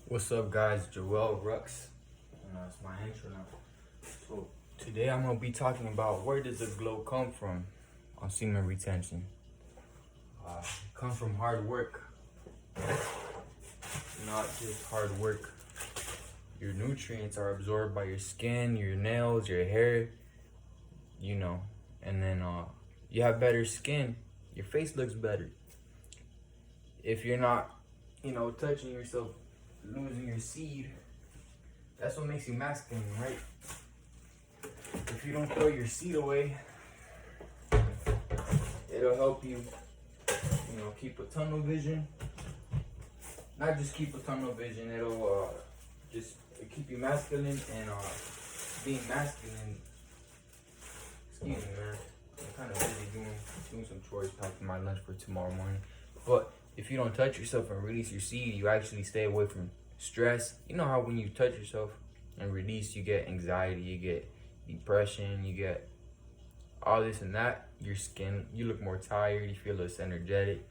What's up, guys? Joel Rux, and it's my intro now. So today I'm gonna be talking about where does the glow come from on semen retention. It comes from hard work, not just hard work. Your nutrients are absorbed by your skin, your nails, your hair, and then you have better skin. Your face looks better. If you're not, touching yourself, losing your seed, that's what makes you masculine, right? If you don't throw your seed away, it'll help you, keep a tunnel vision. Not just keep a tunnel vision, it'll just keep you masculine and being masculine. Excuse me, man. I'm kind of busy doing some chores, packing my lunch for tomorrow morning. But if you don't touch yourself and release your seed, you actually stay away from stress. You know how when you touch yourself and release, you get anxiety, you get depression, you get all this and that. Your skin, you look more tired, you feel less energetic.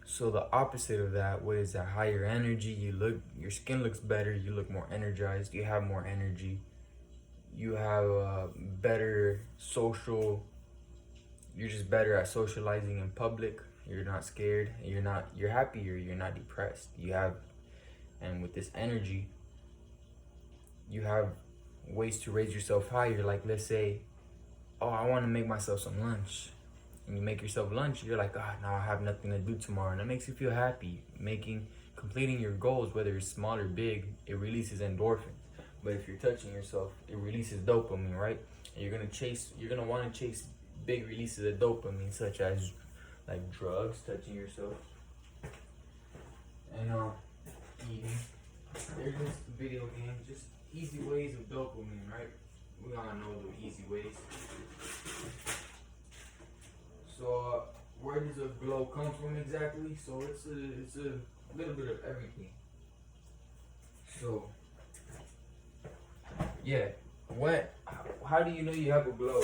So the opposite of that, what is that? Higher energy. Your skin looks better, you look more energized, you have more energy, you have a better you're just better at socializing in public. You're not scared, you're happier, you're not depressed. And with this energy, you have ways to raise yourself higher. Like, let's say, oh, I want to make myself some lunch. And you make yourself lunch, you're like, now I have nothing to do tomorrow. And that makes you feel happy. Completing your goals, whether it's small or big, it releases endorphins. But if you're touching yourself, it releases dopamine, right? And you're gonna want to chase big releases of dopamine, such as like drugs, touching yourself, and eating. There's just video games, just easy ways of dopamine, right? We all know the easy ways. So where does a glow come from exactly? So it's a little bit of everything. So yeah, how do you know you have a glow?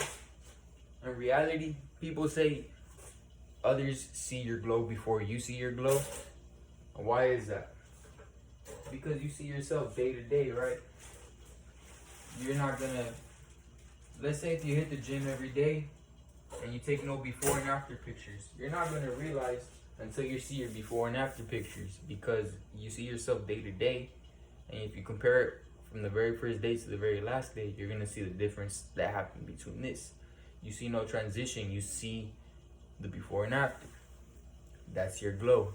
In reality, people say others see your glow before you see your glow. Why is that? Because you see yourself day to day, right? You're not gonna, let's say if you hit the gym every day and you take no before and after pictures, you're not gonna realize until you see your before and after pictures, because you see yourself day to day. And if you compare it from the very first day to the very last day, you're gonna see the difference that happened between this. You see no transition, you see the before and after. That's your glow.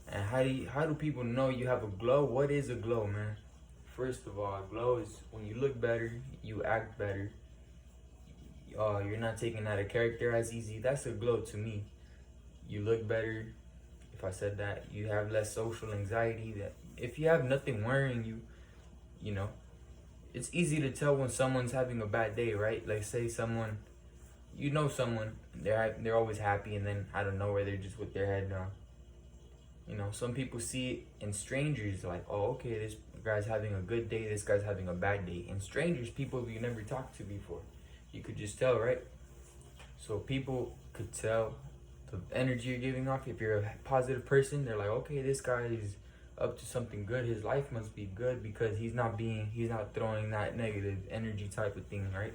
And how do people know you have a glow? What is a glow, man? First of all, a glow is when you look better, you act better. You're not taking out of character as easy. That's a glow to me. You look better. If I said that, you have less social anxiety. That if you have nothing worrying you, it's easy to tell when someone's having a bad day, right? Like, say someone, they're always happy, and then out of nowhere they're just with their head down. Some people see it in strangers, like, oh, okay, this guy's having a good day, this guy's having a bad day. In strangers, people you never talked to before, you could just tell, right? So people could tell the energy you're giving off. If you're a positive person, they're like, okay, this guy is up to something good, his life must be good, because he's not throwing that negative energy type of thing, right?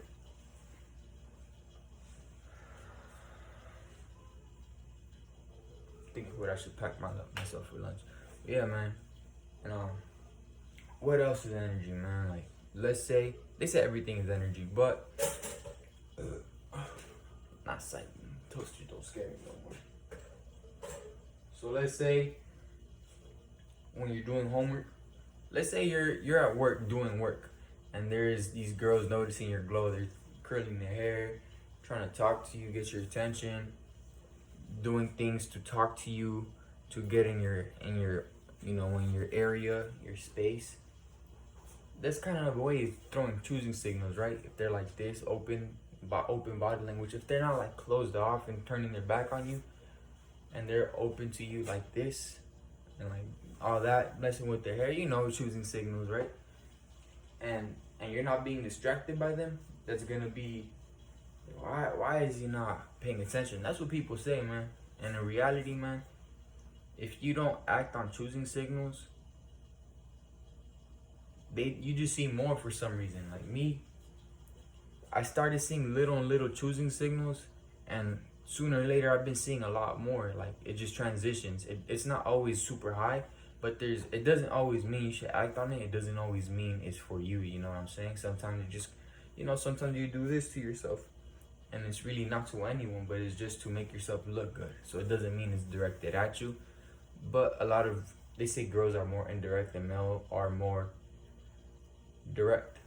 Think of what I should pack myself for lunch. But yeah, man. And what else is energy, man? Like, let's say they say everything is energy, but not sight. Toasters don't scare me no more. So let's say when you're doing homework, let's say you're at work doing work, and there's these girls noticing your glow. They're curling their hair, trying to talk to you, get your attention, doing things to talk to you, to get in your area, your space. That's kind of a way of choosing signals, right? If they're like this, open body language. If they're not like closed off and turning their back on you, and they're open to you like this, and like all that, messing with their hair, choosing signals, right? And you're not being distracted by them. That's gonna be, why is he not paying attention? That's what people say, man. And in reality, man, if you don't act on choosing signals, you just see more for some reason. Like me, I started seeing little and little choosing signals, and sooner or later I've been seeing a lot more. Like it just transitions. It's not always super high, but it doesn't always mean you should act on it. It doesn't always mean it's for you. You know what I'm saying? Sometimes you just, sometimes you do this to yourself, and it's really not to anyone, but it's just to make yourself look good. So it doesn't mean it's directed at you. But they say girls are more indirect and male are more direct.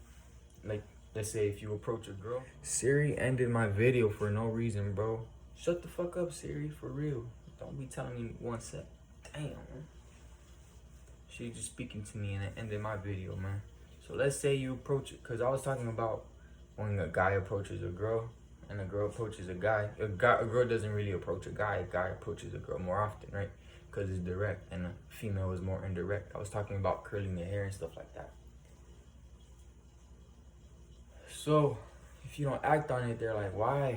Like, let's say if you approach a girl. Siri ended my video for no reason, bro. Shut the fuck up, Siri, for real. Don't be telling me 1 sec. Damn, man. She just speaking to me and it ended my video, man. So let's say you approach it, because I was talking about when a guy approaches a girl and a girl approaches a guy. A girl doesn't really approach a guy approaches a girl more often, right? Because it's direct, and a female is more indirect. I was talking about curling the hair and stuff like that. So if you don't act on it, they're like, why?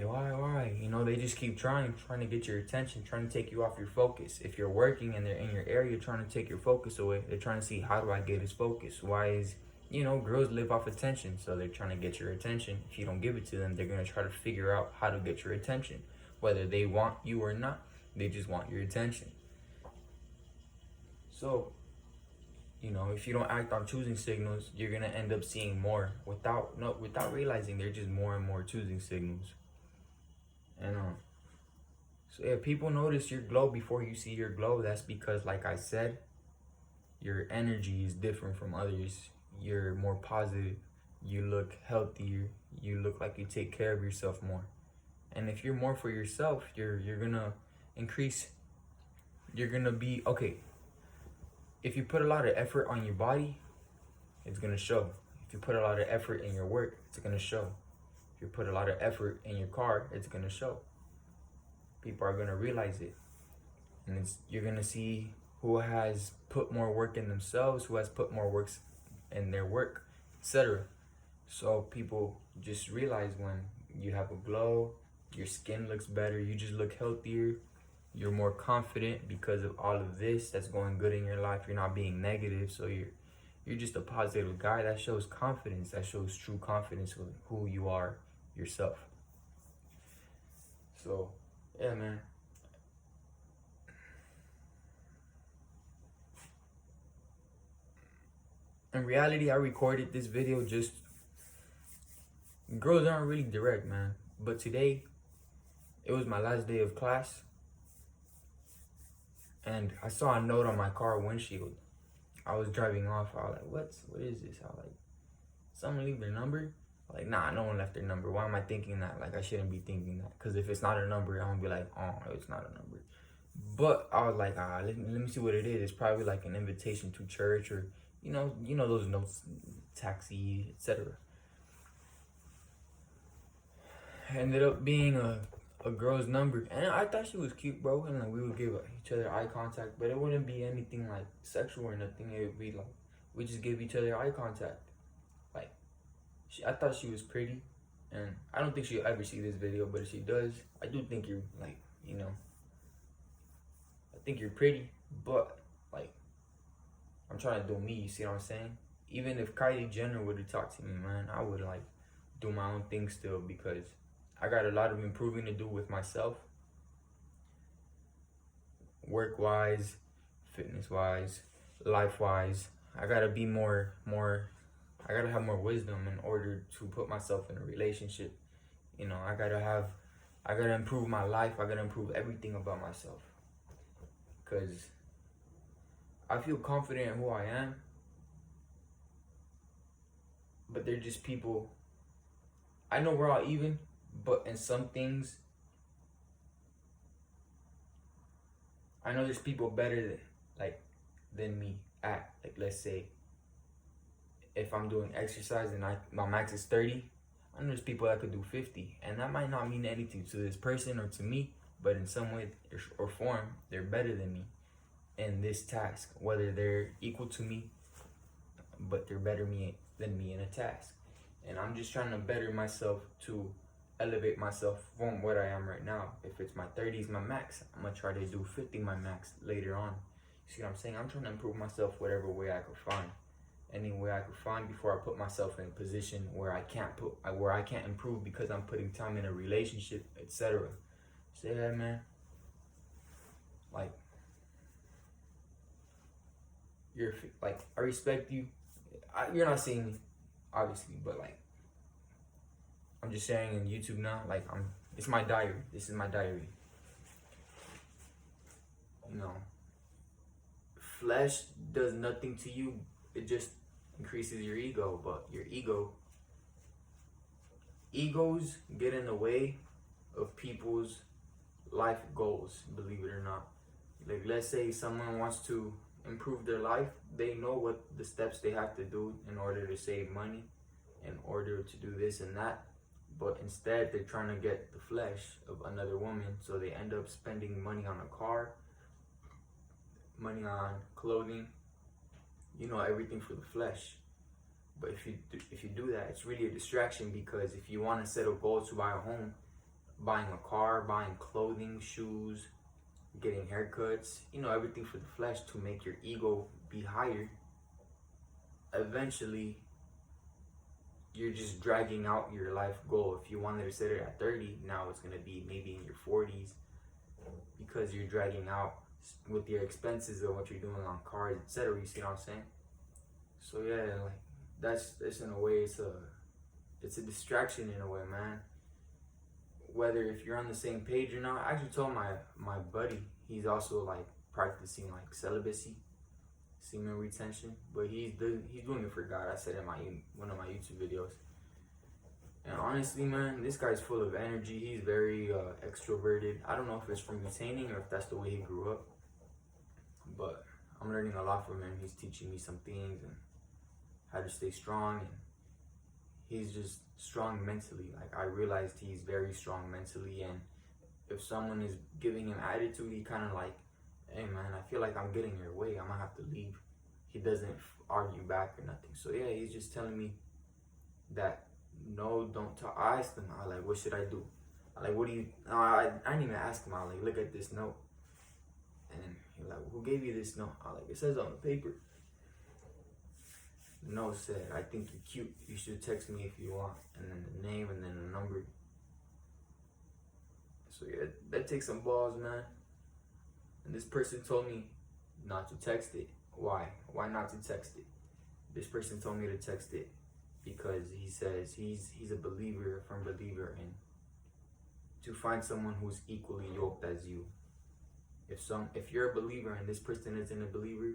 They just keep trying to get your attention, trying to take you off your focus. If you're working and they're in your area trying to take your focus away, they're trying to see, how do I get his focus? Why is, girls live off attention, so they're trying to get your attention. If you don't give it to them, they're going to try to figure out how to get your attention. Whether they want you or not, they just want your attention. So, if you don't act on choosing signals, you're gonna end up seeing more without realizing they're just more and more choosing signals. And so yeah, people notice your glow before you see your glow. That's because, like I said, your energy is different from others. You're more positive. You look healthier. You look like you take care of yourself more. And if you're more for yourself, you're gonna increase. You're gonna be okay. If you put a lot of effort on your body, it's gonna show. If you put a lot of effort in your work, it's gonna show. If you put a lot of effort in your car, it's gonna show. People are gonna realize it. And you're gonna see who has put more work in themselves, who has put more works in their work, etc. So people just realize when you have a glow, your skin looks better, you just look healthier. You're more confident because of all of this that's going good in your life. You're not being negative, so you're just a positive guy. That shows confidence. That shows true confidence with who you are yourself. So, yeah, man. In reality, I recorded this video just... Girls aren't really direct, man. But today, it was my last day of class. And I saw a note on my car windshield. I was driving off. I was like, what is this? I was like, someone leave their number? I'm like, nah, no one left their number. Why am I thinking that? Like, I shouldn't be thinking that. Because if it's not a number, I'm going to be like, oh, it's not a number. But I was like, let me see what it is. It's probably like an invitation to church or, you know those notes, taxi, etc. Ended up being a girl's number, and I thought she was cute, bro, and like we would give each other eye contact, but it wouldn't be anything like sexual or nothing. It would be like we just give each other eye contact. Like I thought she was pretty, and I don't think she'll ever see this video, but if she does, I do think you're like, I think you're pretty, but like I'm trying to do me, you see what I'm saying? Even if Kylie Jenner would have talked to me, man, I would like do my own thing still, because I got a lot of improving to do with myself. Work-wise, fitness-wise, life-wise. I gotta be I gotta have more wisdom in order to put myself in a relationship. I gotta improve my life. I gotta improve everything about myself. Because I feel confident in who I am. But they're just people. I know we're all even. But in some things, I know there's people better than me at, like, let's say, if I'm doing exercise and my max is 30, I know there's people that could do 50. And that might not mean anything to this person or to me, but in some way or form, they're better than me in this task. Whether they're equal to me, but they're better than me in a task. And I'm just trying to better myself to elevate myself from what I am right now. If it's my 30s, my max, I'm gonna try to do 50 my max later on. See what I'm saying? I'm trying to improve myself whatever way I could find. any way I could find before I put myself in a position where I can't improve because I'm putting time in a relationship, etc. So yeah, man. Like, I respect you. You're not seeing me, obviously, but like, I'm just sharing in YouTube now. Like, it's my diary. This is my diary. You know, flesh does nothing to you. It just increases your ego. But your egos get in the way of people's life goals, believe it or not. Like, let's say someone wants to improve their life. They know what the steps they have to do in order to save money, in order to do this and that. But instead, they're trying to get the flesh of another woman. So they end up spending money on a car, money on clothing, everything for the flesh. But if you do that, it's really a distraction, because if you want to set a goal to buy a home, buying a car, buying clothing, shoes, getting haircuts, everything for the flesh to make your ego be higher, eventually you're just dragging out your life goal. If you wanted to set it at 30, now it's going to be maybe in your 40s, because you're dragging out with your expenses of what you're doing on cars, etc. You see what I'm saying? So yeah, like, that's in a way, it's a distraction in a way, man. Whether if you're on the same page or not. I actually told my buddy, he's also like practicing like celibacy, semen retention, but he's doing it for God. I said in one of my YouTube videos. And honestly, man, this guy's full of energy. He's very extroverted. I don't know if it's from retaining or if that's the way he grew up, but I'm learning a lot from him. He's teaching me some things and how to stay strong, and he's just strong mentally. Like, I realized he's very strong mentally, and if someone is giving him attitude, he kind of like, hey man, I feel like I'm getting your way, I'm gonna have to leave. He doesn't argue back or nothing. So yeah, he's just telling me that, no, don't talk. I asked him, I like, what should I do? I like, what do you, I didn't even ask him. I like, look at this note. And he like, who gave you this note? I like, it says on the paper. The note said, I think you're cute, you should text me if you want. And then the name and then the number. So yeah, that takes some balls, man. And this person told me not to text it. Why? Why not to text it? This person told me to text it because he says he's a believer, a firm believer in to find someone who's equally yoked as you. If you're a believer and this person isn't a believer,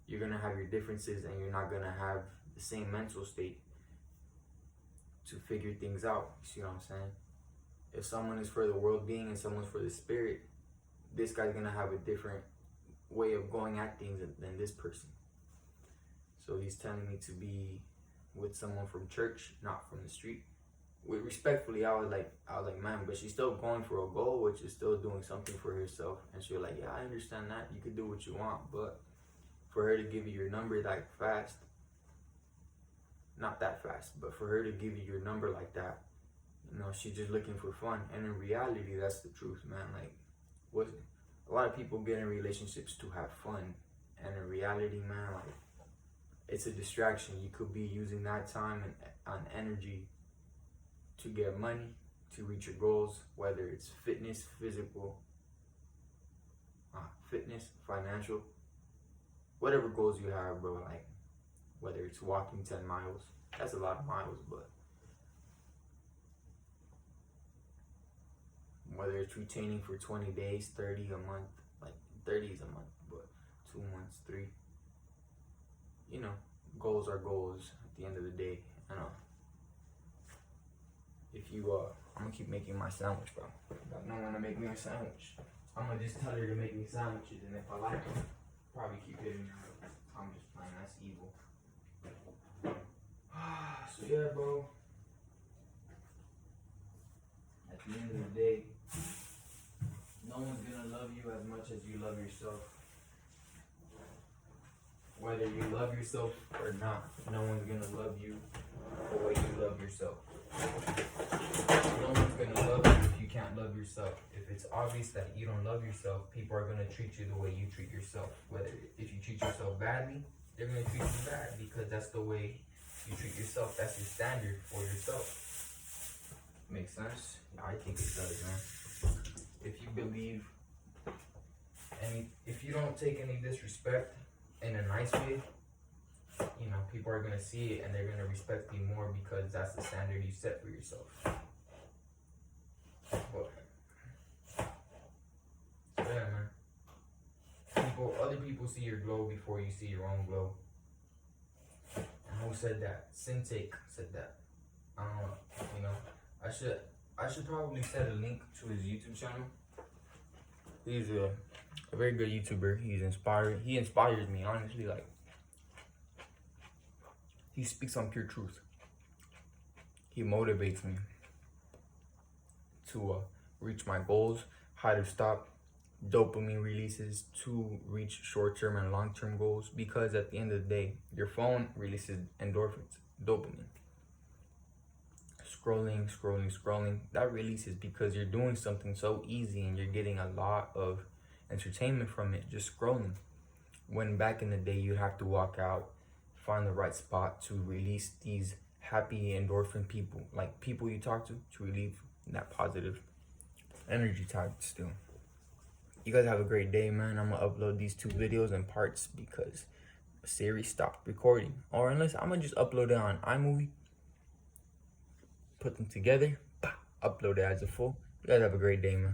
you're gonna have your differences and you're not gonna have the same mental state to figure things out. You see what I'm saying? If someone is for the world being and someone's for the spirit, this guy's gonna have a different way of going at things than this person. So he's telling me to be with someone from church, not from the street. Respectfully, I was like, man, but she's still going for a goal, which is still doing something for herself. And she was like, yeah, I understand that. You could do what you want, but for her to give you your number that fast, not that fast, but for her to give you your number like that, she's just looking for fun. And in reality, that's the truth, man. Like, a lot of people get in relationships to have fun, and in reality, man, like, it's a distraction. You could be using that time and energy to get money, to reach your goals, whether it's fitness, financial, whatever goals you have, bro. Like, whether it's walking 10 miles, that's a lot of miles, but whether it's retaining for 20 days, 30 a month, like 30 is a month, but 2 months, 3, goals are goals at the end of the day. If you, I'm gonna keep making my sandwich, bro. Got no one to make me a sandwich. I'm gonna just tell her to make me sandwiches, and if I like them, probably keep hitting her. I'm just playing, that's evil. So yeah, bro. At the end of the day, no one's gonna love you as much as you love yourself. Whether you love yourself or not, no one's gonna love you the way you love yourself. No one's gonna love you if you can't love yourself. If it's obvious that you don't love yourself, people are gonna treat you the way you treat yourself. If you treat yourself badly, they're gonna treat you bad because that's the way you treat yourself. That's your standard for yourself. Makes sense? Yeah, I think it does, man. If you believe if you don't take any disrespect in a nice way, you know, people are gonna see it and they're gonna respect you more because that's the standard you set for yourself. But yeah, man. Other people see your glow before you see your own glow. And who said that? Sinn-Take said that. I don't know. You know, I should probably set a link to his YouTube channel. He's a very good YouTuber. He inspires me, honestly. Like, he speaks on pure truth. He motivates me to reach my goals, how to stop dopamine releases to reach short-term and long-term goals, because at the end of the day, your phone releases endorphins, dopamine. Scrolling, that releases because you're doing something so easy and you're getting a lot of entertainment from it, just scrolling. When back in the day, you'd have to walk out, find the right spot to release these happy endorphin people, like people you talk to relieve that positive energy type still. You guys have a great day, man. I'm gonna upload these 2 videos in parts because Siri stopped recording. Or unless I'm gonna just upload it on iMovie, put them together, upload it as a full. You guys have a great day, man.